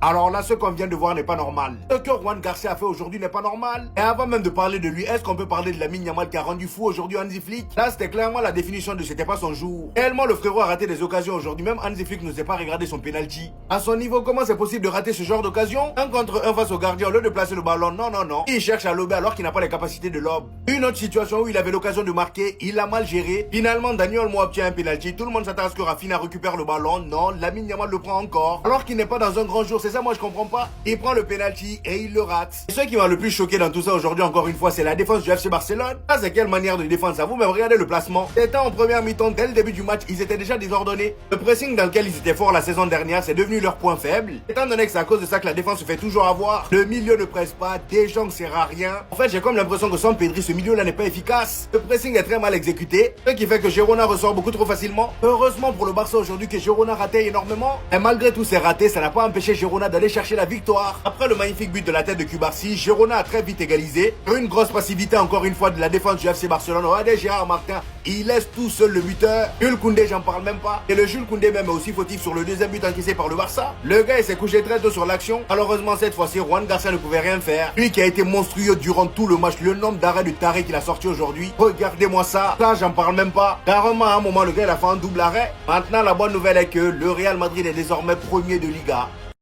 Alors là, ce qu'on vient de voir n'est pas normal. Ce que Juan Garcia a fait aujourd'hui n'est pas normal. Et avant même de parler de lui, est-ce qu'on peut parler de Lamine Yamal qui a rendu fou aujourd'hui Hansi Flick? Là, c'était clairement la définition de c'était pas son jour. Tellement le frérot a raté des occasions aujourd'hui, même Hansi Flick ne sait pas regarder son penalty. À son niveau, comment c'est possible de rater ce genre d'occasion? Un contre un face au gardien, au lieu de placer le ballon, non, non, non. Il cherche à lober alors qu'il n'a pas les capacités de lob. Une autre situation où il avait l'occasion de marquer, il a mal géré. Finalement, Daniel Olmo obtient un penalty. Tout le monde s'attend à ce que Rafinha récupère le ballon. Non, Lamine Yamal le prend encore. Alors qu'il n'est pas dans un grand jour, c'est ça moi je comprends pas. Il prend le penalty et il le rate. Et ce qui m'a le plus choqué dans tout ça aujourd'hui, encore une fois, c'est la défense du FC Barcelone. Ça, c'est quelle manière de défendre ça? Vous-même, regardez le placement. C'était en première mi-temps, dès le début du match, ils étaient déjà désordonnés. Le pressing dans lequel ils étaient forts la saison dernière, c'est devenu leur point faible. Étant donné que c'est à cause de ça que la défense se fait toujours avoir, le milieu ne presse pas, Deschamps ne sert à rien. En fait, j'ai comme l'impression que sans Pedri, ce milieu-là n'est pas efficace. Le pressing est très mal exécuté, ce qui fait que Girona ressort beaucoup trop facilement. Heureusement pour le Barça aujourd'hui que Girona ratait énormément. Et malgré tous ces ratés, ça n'a pas empêché Girona d'aller chercher la victoire. Après le magnifique but de la tête de Cubarsí, Girona a très vite égalisé. Une grosse passivité encore une fois de la défense du FC Barcelone. Regardez Gérard Martin, il laisse tout seul le buteur. Jules Koundé, j'en parle même pas. Et le Jules Koundé même est aussi fautif sur le deuxième but encaissé par le Barça. Le gars il s'est couché très tôt sur l'action. Malheureusement cette fois-ci, Juan Garcia ne pouvait rien faire. Lui qui a été monstrueux durant tout le match, le nombre d'arrêts de taré qu'il a sorti aujourd'hui. Regardez-moi ça. Là j'en parle même pas. Carrément à un moment le gars il a fait un double arrêt. Maintenant la bonne nouvelle est que le Real Madrid est désormais premier de Liga.